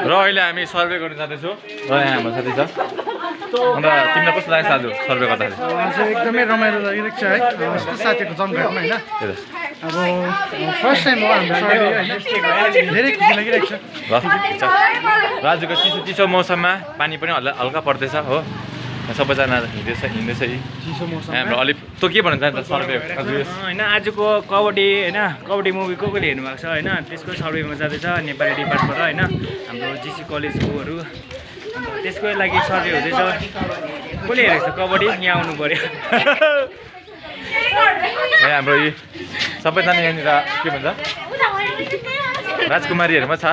र अहिले हामी सर्भे गर्न जाँदैछौँ र यहाँ हाम्रो साथी छ अन्त तिमीलाई कस्तो लाग्छ आज सर्भे गर्दाखेरि एकदमै रमाइलो लागिरहेको छ है यस्तो साथीको जमघटमा होइन अब फर्स्ट टाइम हो हाम्रो सर्भे होइन धेरै खुसी लागिरहेको छ र आजको चिसो मौसममा पानी पनि हल्का पर्दैछ हो सबैजना हिँड्दैछ चिसो मौसम हाम्रो अलिक तँ के भन्न चाहन्छ सर्भे होइन आजको कबड्डी होइन कबड्डी मुभी को कोले हेर्नु भएको छ होइन त्यसको सर्भेमा जाँदैछ नेपाली डिपार्टबाट होइन हाम्रो जिसी कलेजकोहरू त्यसको लागि सर्भे हुँदैछ कसले हेरेको छ कबड्डी यहाँ आउनु पर्यो हाम्रो यी सबैजना यहाँनिर के भन्छ राजकुमारीहरूमा छ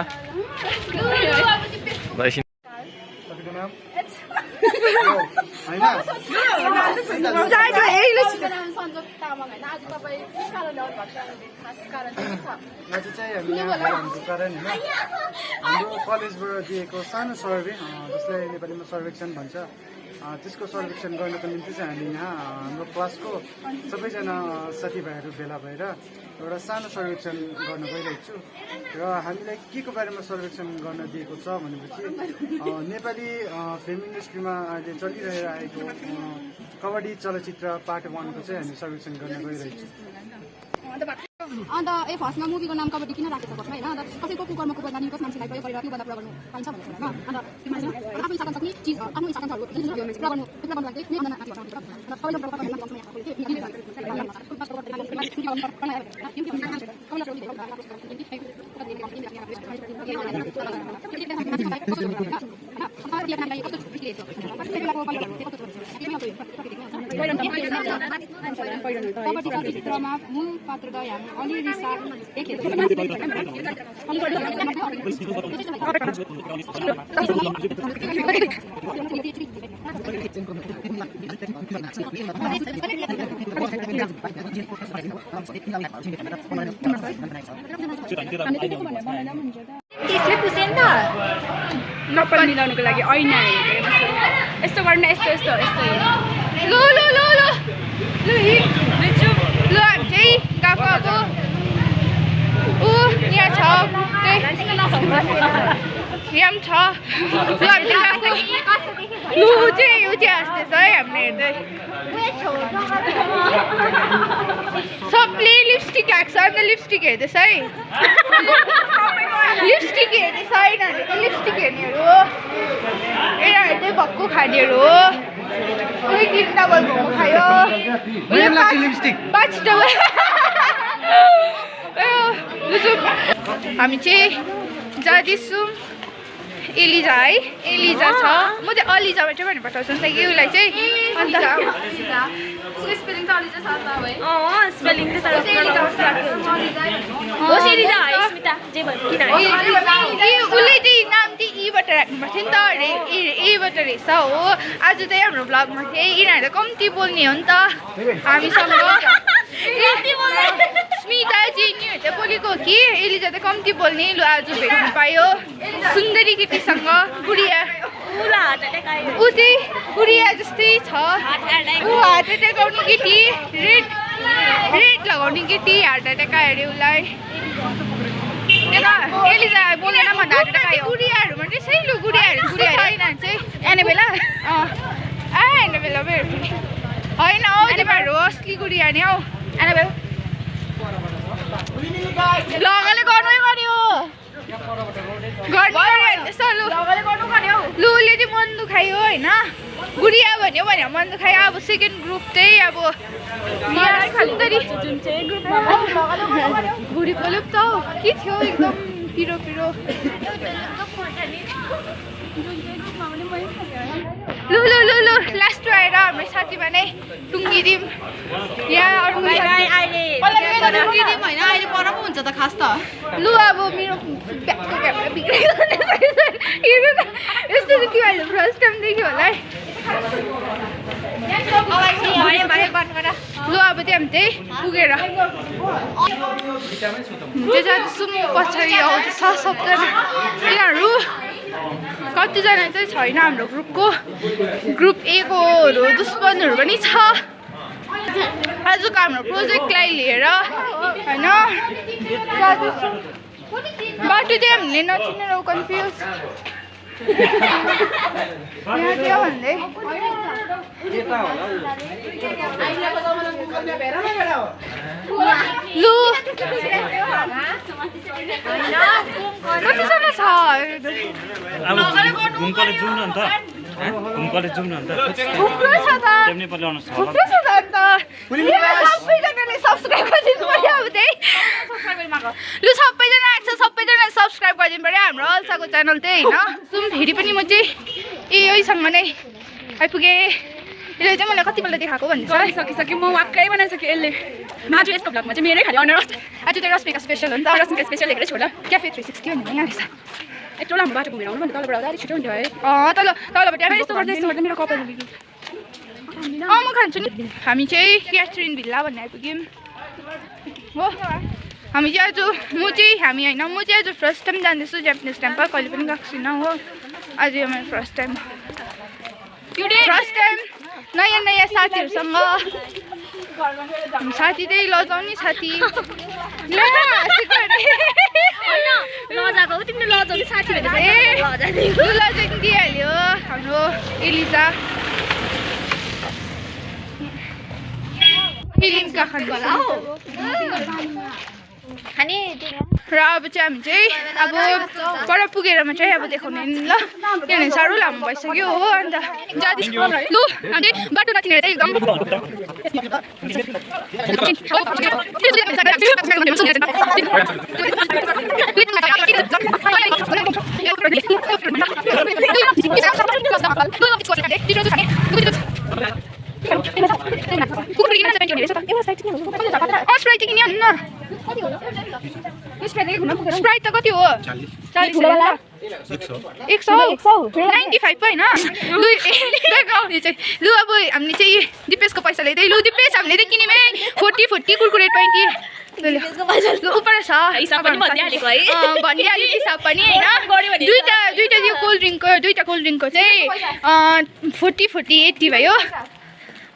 हाम्रो कलेजबाट दिएको सानो सर्वे जसलाई नेपालीमा सर्वेक्षण भन्छ त्यसको सर्वेक्षण गर्नको निम्ति चाहिँ हामी यहाँ हाम्रो क्लासको सबैजना साथीभाइहरू भेला भएर एउटा सानो सर्वेक्षण गर्न गइरहेको छु र हामीलाई के को बारेमा सर्वेक्षण गर्न दिएको छ भनेपछि नेपाली फिल्म इन्डस्ट्रीमा अहिले चलिरहेर आएको कबड्डी चलचित्र पार्ट 1 को चाहिँ हामी सर्वेक्षण गर्न गइरहेको छौँ अन्त फर्स्टमा मुभीको नाम कबड्डी किन राखेको छ होइन अन्त कसैको कुकर्मको बदनामी कस मान्छेलाई प्रयोग गरेर त्योभन्दा पुरा गर्नु पाइन्छ भनेर होइन अन्त त्यो मान्छे आफू इच्छा सक्ने चिज आफ्नो इच्छा आकाङ्क्षाहरू पुरा गर्नु लागि नै कबड्डी चलचित्रमा मूल पात्रद्वय हामी अलिअलि साथ देखेको त्यसले पुसेन त नक्कल मिलाउनुको लागि ऐना हेरेको यस्तो गर्न यस्तो यस्तो यस्तो लो लो लो लो लो लो हामी चाहिँ गएको अब ऊ यहाँ छ यहाँ छ लु चाहिँ ऊ चाहिँ हाँस्दैछ है हामीले हेर्दै सबले लिपस्टिक हाक्छ अन्त लिपस्टिक हेर्दैछ है लिपस्टिक हेर्दैछ यिनीहरूले त लिपस्टिक हेर्नेहरू हो यिनीहरू चाहिँ भक्कु खानेहरू हो उही 3 डबल मोमो खायो हामी चाहिँ जाँदैछौँ एलिजा है एलिजा छ म चाहिँ अलिजा मात्रै भनेर पठाउँछु नि त कि उसलाई चाहिँ अन्त स्पेलिङ त अलिजा छ त है स्पेलिङ त उसले चाहिँ नाम चाहिँ ईबाट राख्नुपर्छ नि त एबाट रहेछ हो आज चाहिँ हाम्रो ब्लगमा चाहिँ यिनीहरू कम्ती बोल्ने हो नि त हामीसँग स्मिता जेनीहरू चाहिँ बोलेको कि एलिजा त कम्ती बोल्ने लु आज भेट्नु पायो सुन्दरी केटीसँग गुडिया ऊ चाहिँ गुडिया जस्तै छ ऊ हार्ट एट्याक आउने केटी रेड लगाउने केटी हार्ट एट्याक आयो अरे उसलाई एलिजा बोलेन भन्दा हार्ट एट्याक आयो गुडियाहरू मात्रै सही लु गुडियाहरू होइन चाहिँ एनाबेला एनाबेला होइन हौ तिमीहरू असली गुडिया नि हौ एनाबेला लगले गर्नै पर्यो लु उसले चाहिँ मन दुखायो होइन गुडिया भन्यो भने मन दुखायो अब सेकेन्ड ग्रुप चाहिँ अब भुँडी पोल्यो त के थियो एकदम पिरो पिरो लु लु लु लु लास्ट आएर हाम्रो साथीमा नै टुङ्गिदिउँ यहाँ अरू टुङ्गिदिउँ होइन अहिले पर पो हुन्छ त खास त लु अब मेरो क्यामेरा बिग्रेको यस्तो चाहिँ तिमीहरूले फर्स्ट टाइम देख्यो होला है लु अब चाहिँ हामी चाहिँ पुगेर त्यो जाँदैछौँ पछाडि आउँदैछ सबजना यिनीहरू कतिजना चाहिँ छैन हाम्रो ग्रुपको ग्रुप ए कोहरू दुश्मनहरू पनि छ आजको हाम्रो प्रोजेक्टलाई लिएर होइन बाटो चाहिँ हामीले नचिनेर कन्फ्युज यहाँ के हो भन्दै लु कतिजना छ अब घुम कलेज जाउँ न अन्त घुम कलेज जाउँ न अन्त थुप्रो छ त नेपाली आउनु छ थुप्रो छ त अन्त सबैजनाले सब्सक्राइब गरिदिनु पर्यो अब त्यही लु सबैजना आएको छ सबैजनाले सब्सक्राइब गरिदिनु पर्यो हाम्रो अल्साको च्यानल त्यही होइन सुम फेरि पनि म चाहिँ यहीसँग नै आइपुगेँ यसले चाहिँ मलाई कतिपल्ट देखाएको भन्दैछ सकिसक्यो म वाक्कै बनाइसकेँ यसले आज यसको ब्लगमा चाहिँ मेरै खालि अनुहार आज चाहिँ रश्मिका स्पेसल हो नि त रश्मिका स्पेसल लेखेर छोड क्याफे 360 भन्ने यहाँ रहेछ यत्रो राम्रो बाटो घुमेर आउनु भने तलबाट आउँदा अलिक छिटो हुन्थ्यो है तलबाट यस्तो गर्दा मेरो कपाल म खान्छु नि हामी चाहिँ क्याथरिन भिल्ला भन्ने आइपुग्यौँ हो हामी चाहिँ आज हामी होइन म चाहिँ आज फर्स्ट टाइम जाँदैछु जापानिज टेम्पल कहिले पनि गएको छुइनँ हो आज यो मेरो फर्स्ट टाइम नयाँ नयाँ साथीहरूसँग साथी त्यही लजाउने साथी लजाएको हो तिमीले लजाउने साथी दिइहाल्यो हाम्रो एलिजा फिल्मका खानुपर्ला र अब चाहिँ हामी चाहिँ अब पर पुगेरमा चाहिँ अब देखाउने नि ल किनभने साह्रो लामो भइसक्यो हो अन्त जाँदै लु हामी बाटो नचिनेर चाहिँ एकदम स्प्राइट त कति हो 40 195 होइन लु अब हामीले चाहिँ दिपेशको पैसा ल्याइदिए लु दिपेश हामीले चाहिँ किन्यौँ है 40 कुरकुरे 20 उपर छ भनिहालेको हिसाब पनि होइन दुईटा यो कोल्ड ड्रिङ्कको चाहिँ 40 80 भयो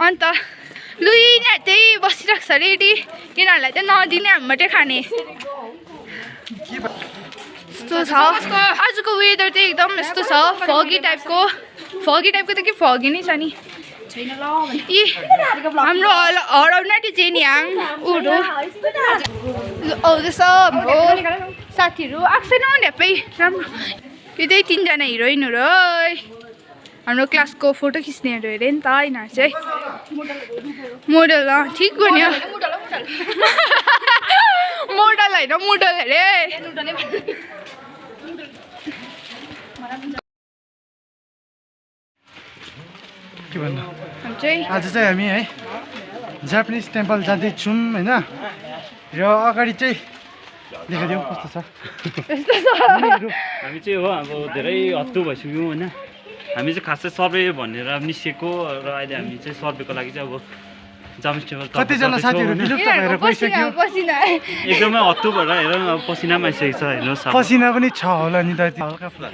अन्त लु यिनीहरू चाहिँ बसिरहेको छ रेडी यिनीहरूलाई चाहिँ नदिने हामी मात्रै खाने यस्तो छ आजको वेदर चाहिँ एकदम यस्तो छ फगी टाइपको त के फगी नै छ नि हाम्रो हराउनाटी जेनियाङ उडो आउँदैछ हाम्रो साथीहरू आएको छैन ढ्याप्पै राम्रो यो चाहिँ 3 जना हिरोइनहरू है हाम्रो क्लासको फोटो खिच्नेहरू हेरे नि त यिनीहरू चाहिँ मोडल ठिक भन्यो मोडल होइन मोडल अरे के भन्नु आज चाहिँ हामी है जापानिज टेम्पल जाँदैछौँ होइन र अगाडि चाहिँ देखाइदिउँ कस्तो छ हामी चाहिँ हो अब धेरै हत्तु भइसक्यौँ होइन हामी चाहिँ खासै सर्वे भनेर निस्केको र अहिले हामी चाहिँ सर्वेको लागि चाहिँ अब जापानिज टेम्पल कतिजना साथीहरू विलुप्त भएर गइसक्यो एकदमै हत्तु भएर हेर अब पसिनामा आइसकेको छ हेर्नुहोस् पसिना पनि छ होला नि त हल्का फुल्का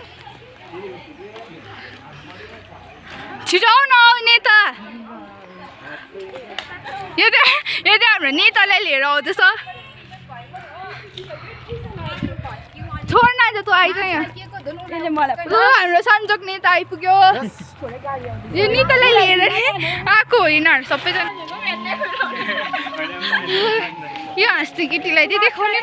छिटो न नेता यो चाहिँ हाम्रो नेतालाई लिएर आउँदैछ छोड न त तँ आइज यहाँ हाम्रो संजोग नेता आइपुग्यो यो नेतालाई लिएर आएको हो यिनीहरू सबैजना यो हाँस्ने केटीलाई चाहिँ देखाउने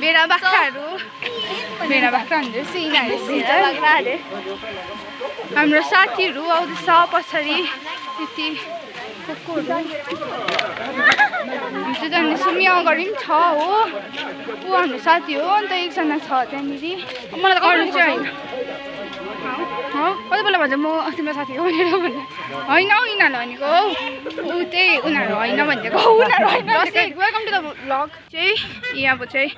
भेडा बाख्राहरू हुँदैछ यिनीहरू हाम्रो साथीहरू आउँदैछ पछाडि त्यति सुमी अगाडि पनि छ हो ऊ हाम्रो साथी हो अन्त एकजना छ त्यहाँनिर मलाई त अरू चाहिँ होइन कति बेला भन्छ म तिम्रो साथी हो भनेर भन्दा होइन हौ यिनीहरूले भनेको हौ ऊ त्यही उनीहरू होइन भनिदिएको वेलकम टु द भ्लग चाहिँ यहाँ अब चाहिँ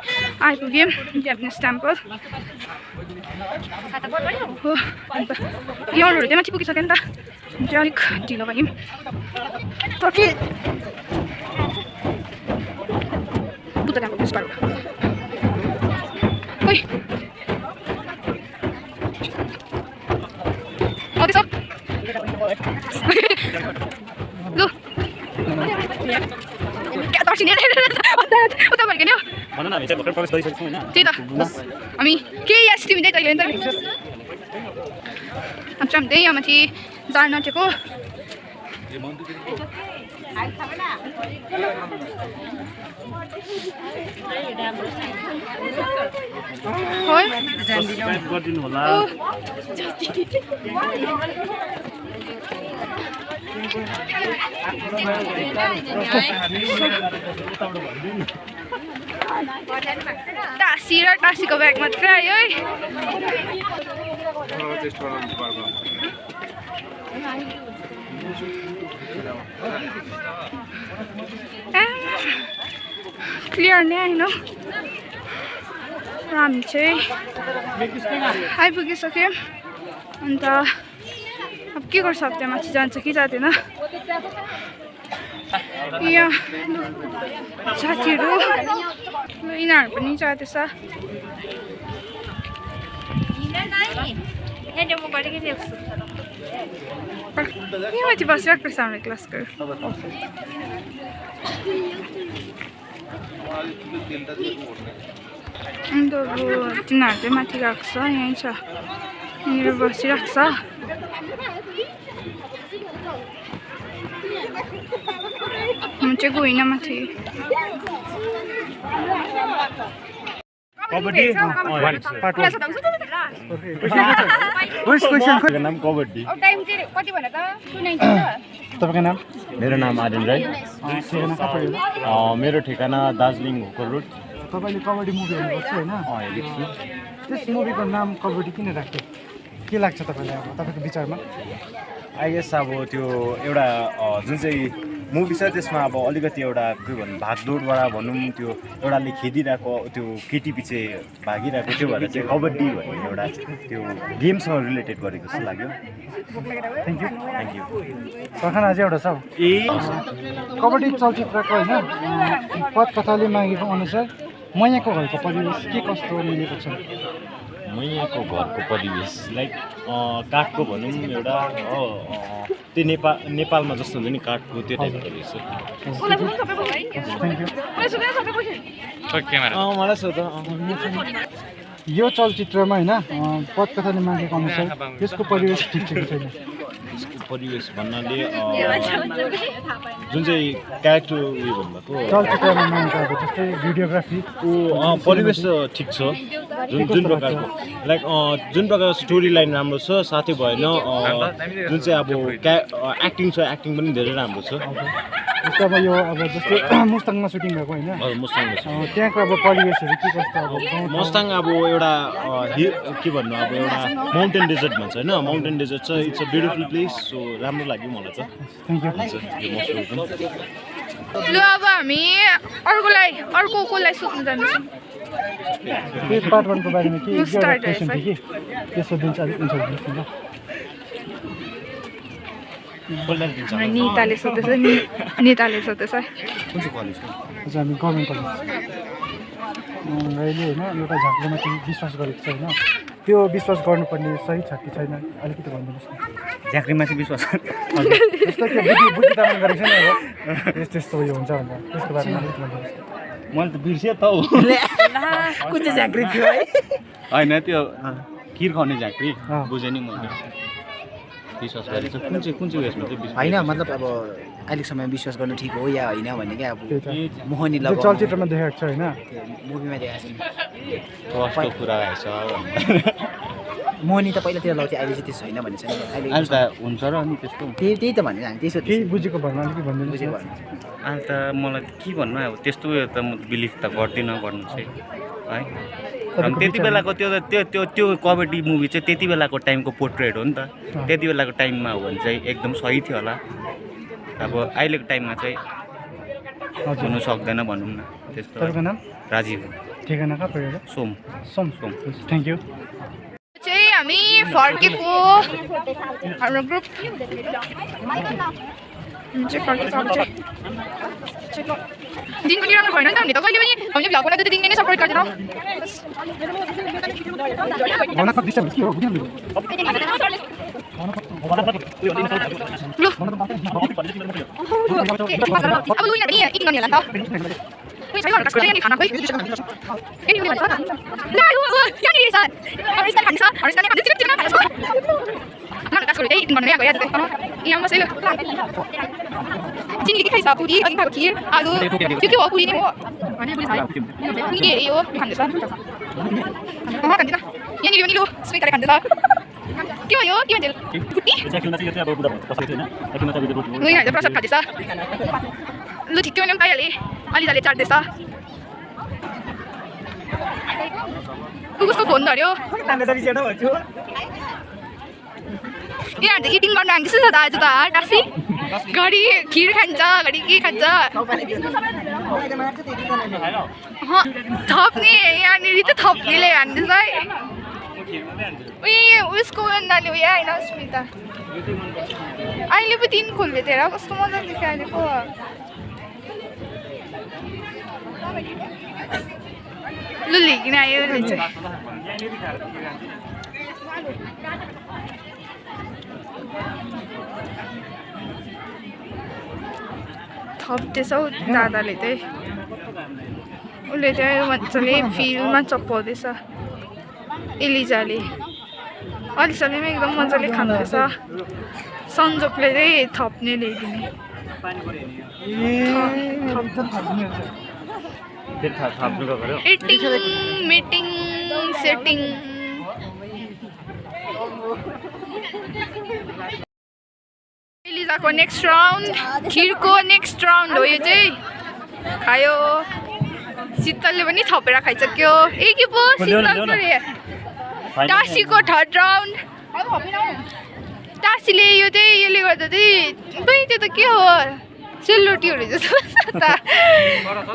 आइपुग्यौँ जापानिज टेम्पल हो अन्त यहाँहरू चाहिँ माथि पुगिसक्यो नि त चाहिँ अलिक ढिलो भयौँ बुद्ध टेम्पल पुष्पाहरू खोइ आउँदैछ लु क्या तर्सिने उता फर्किने हो त्यही त हामी केही यास तिमी त्यही तैँले नि त अच्छा हामी त्यही यहाँ माथि जान आँटेको टाँसी र टाँसीको ब्याग मात्रै आयो है क्लियर नै आएन र हामी चाहिँ आइपुगिसक्यौँ अन्त अब के गर्छ अब त्यहाँ माथि जान्छ कि जाँदैन यहाँ साथीहरू यिनीहरू पनि जाँदैछ यहाँ माथि बसिरहेको रहेछ हाम्रो क्लासको अन्त अब तिनीहरू चाहिँ माथि गएको छ यहीँ छ यहाँनिर बसिरहेको छ म चाहिँ गइनँ माथि कबड्डी नाम कबड्डी तपाईँको नाम मेरो नाम आर्यन राई मेरो ठेगाना दार्जिलिङ होकर रोड तपाईँले कबड्डी मुभी हेर्नुपर्छ होइन हेरेको छु त्यस मुभीको नाम कबड्डी किन राख्यो के लाग्छ तपाईँलाई अब तपाईँको विचारमा आई गेस अब त्यो एउटा जुन चाहिँ मुभी छ त्यसमा अब अलिकति एउटा के भन्नु भागदौडबाट भनौँ त्यो एउटाले खेदिरहेको त्यो केटी पछि भागिरहेको त्यो भएर चाहिँ कबड्डी भन्ने एउटा त्यो गेमसँग रिलेटेड गरेको जस्तो लाग्यो थ्याङ्क यू थ्याङ्क यू प्रखाना अझै एउटा छ कबड्डी चलचित्रको होइन पदकथाले मागेको अनुसार मैयाको घरको परिवेश के कस्तो मिलेको छ मैयाको घरको परिवेश लाइक काठको भनौँ एउटा त्यो नेपालमा जस्तो हुन्छ नि काठको त्यो टाइपको रहेछ मलाई सोध यो चलचित्रमा होइन पदकथाले मागेको अनुसार त्यसको परिवेश ठिक छ कि छैन यसको परिवेश भन्नाले जुन चाहिँ क्यारेक्टर उयो भन्नुभएको चलचित्रमा मागेको अब जस्तै भिडियोग्राफीको परिवेश त ठिक छ जुन प्रकारको लाइक जुन प्रकारको स्टोरी लाइन राम्रो छ साथै भएन जुन चाहिँ अब एक्टिङ छ एक्टिङ पनि धेरै राम्रो छ जस्तो अब यो अब जस्तै मुस्ताङमा सुटिङ भएको होइन मुस्ताङमा त्यहाँको अब परिवेशहरू के कस्तो अब मुस्ताङ अब एउटा के भन्नु अब एउटा माउन्टेन डेजर्ट भन्छ होइन माउन्टेन डेजर्ट छ it's a beautiful place so राम्रो लाग्यो मलाई चाहिँ लु अब हामी अर्को कसलाई सोध्नु जान्छौँ त्यही पार्ट 1 को बारेमा के एउटा क्वेसन थियो कि त्यसो दिन्छ अलिक इन्सर्ट दिन्छ नेताले सोध्दैछ नेताले सोध्दैछ कुन चाहिँ कलेज हो हामी गभर्मेन्ट कलेज अहिले होइन एउटा झाँक्रीमा चाहिँ विश्वास गरेको छ होइन त्यो विश्वास गर्नुपर्ने सही छ कि छैन अलिकति भनिदिनुहोस् न झाँक्रीमाथि विश्वास जस्तो त्यो बुद्धि तामाङ गरेको छ नि अब त्यस्तो उयो हुन्छ भनेर त्यसको बारेमा अलिकति भनिदिनुहोस् मैले त बिर्सेँ त हो कुन चाहिँ झाँक्री थियो है होइन त्यो खिर खुवाउने झाँक्री बुझेँ नि मैले विश्वास गरेको कुन चाहिँ उयसमा चाहिँ होइन मतलब अब अहिलेसम्म विश्वास गर्नु ठिक हो या होइन भन्ने क्या अब मोहनी लगाउनु चलचित्रमा देखाएको छ होइन मुभीमा देखाएको छ कस्तो कुरा आएछ मोहनी त पहिलातिर लगाउँथ्यो अहिले चाहिँ त्यसो होइन भन्ने छ नि अहिले त हुन्छ र अनि त्यस्तो त्यही त भने हामी त्यसो केही बुझेको भरमा अलिकति भनिदिनु बुझेको भने अहिले त मलाई के भन्नु अब त्यस्तो उयो त म बिलिभ त गर्दिनँ गर्नु चाहिँ है अनि त्यति बेलाको त्यो कबड्डी मुभी चाहिँ त्यति बेलाको टाइमको पोर्ट्रेट हो नि त त्यति बेलाको टाइममा हो भने चाहिँ एकदम सही थियो होला अब अहिलेको टाइममा चाहिँ हुनु सक्दैन भनौँ न त्यस्तो तपाईँको नाम राजीव ठेगाना कहाँ पऱ्यो सोम थ्याङ्क यू चाहिँ हामी फर्केको हाम्रो ग्रुप दिन पनि राम्रो भएन नि त हामीले त कहिले पनि हामीले भ्लग बनाउँदा त दिनले नै सपोर्ट गर्दैनौँ अब लु यहाँ इटिङ गर्ने होला नि त खोइ छैन खाना खोइ यहाँनिर छ हरिस्तान खान्छ हरिस्तान खान्छ चिकन खान्छ मलाई कास्को इटिङ गर्ने आएको याद यहाँ बसेको चिनी के खाइछ पुरी अघि खाएको खिर आलु त्यो के हो पुरी नै हो भने पुरी खायो नि के यो खाँदैछ खाँदैन यहाँनिर पनि लु स्पिकर खाँदैछ के हो यो के भन्छ पुटी यहाँ प्रसाद खाँदैछ लु ठिकै पनि पाइहालेँ अलिजाले चाट्दैछ उसको फोन धर्यो यहाँ इटिङ गर्न आउँदैछ त आज त टासी घरि खिर खान्छ घरि के खान्छ थप्ने यहाँनिर त थप्नेले हान्दैछ है उसको नानी हो यहाँ होइन स्मिता अहिले पो दिन खोल्दै थियो कस्तो मजा देख्यो अहिलेको लु लिकिन आयो थप्दैछ हौ दादाले चाहिँ उसले चाहिँ मजाले फिल्डमा चप्पाउँदैछ एलिजाले अलिसाले पनि एकदम मजाले खाँदैछ सन्जोकले चाहिँ थप्ने ल्याइदिने इटिङ मिटिङ सेटिङ एलिजाको नेक्स्ट राउन्ड खिरको नेक्स्ट राउन्ड हो यो चाहिँ खायो शीतलले पनि थपेर खाइसक्यो ए के पो शीतलको रे टासीको थर्ड राउन्ड टासीले यो चाहिँ यसले गर्दा चाहिँ खै त्यो त के हो सेलरोटीहरू जस्तो त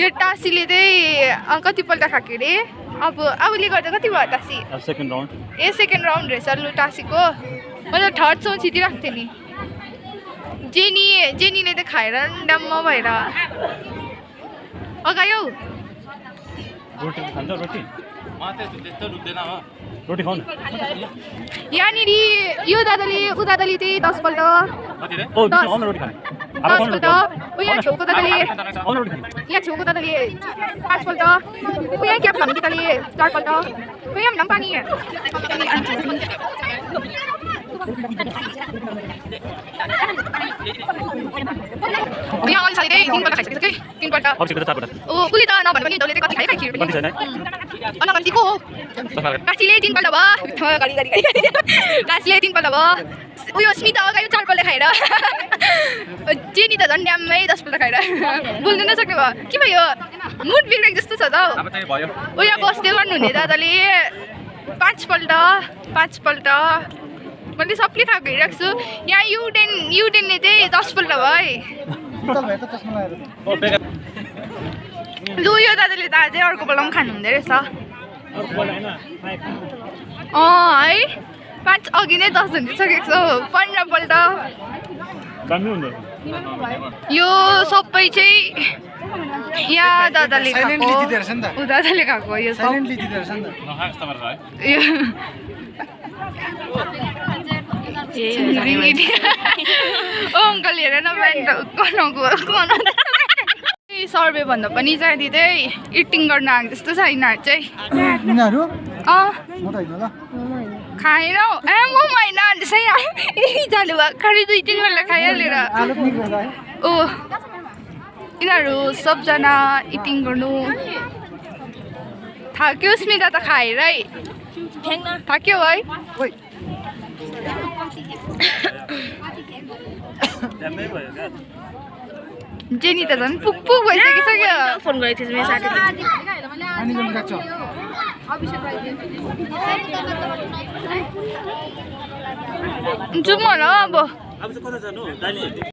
यो टासीले चाहिँ कतिपल्ट खाएको अरे अबले गर्दा कति भयो टासी सेकेन्ड राउन्ड रहेछ लु टासीको मैले थर्ड सोचिदिइरहेको थिएँ नि जेनीले त खाएर डम्म भएर अगायो यहाँनिर यो दादाले ऊ दादाले चाहिँ 10 पल्ट यहाँ छेउको दादाले 5 पल्ट यहाँ क्याप खाने केटाले 4 पल्ट यहाँ पानी यहाँ अलि साली चाहिँ 3 पल्ट खाइसकेको छ कि 3 पल्ट उसले त नभने पनि तैँले कति खायो खिर पनि अनगन्तीको हो काशीले 3 पल्ट भयो काशीले 3 पल्ट भयो उयो स्मिता अगाडि 4 पल्ट खाएर जेनी त झन् ड्याममै 10 पल्ट खाएर बोल्नु नसक्ने भयो के भयो मुड बिग्रेको जस्तो छ त उयो बस्दै गर्नुहुने दादाले 5 पल्ट मैले सबले खाएको हेरिरहेको छु यहाँ युटेनले चाहिँ 10 पल्ट भयो है लु यो दादाले त अझै अर्को पल्ट पनि खानु हुँदो रहेछ है 5 अघि नै 10 हुँदिसकेको छु 15 पल्ट यो सबै चाहिँ यहाँ दादाले खाएको ऊ दादाले खाएको यो अङ्कल हेर न सर्वे भन्दा पनि जाँदी चाहिँ इटिङ गर्न आएको जस्तो छ यिनीहरू चाहिँ खाएन ए म होइन त्यसै जानु भर्खरै 2-3 बेला खाइहालेर ओ यिनीहरू सबजना इटिङ गर्नु थाक्यो स्मिता त खाएरै थाक्यो है जेनी त झन् पुक भइसकिसक्यो फोन गरेको थिएँ मेरो साथीले जाउँ होला अब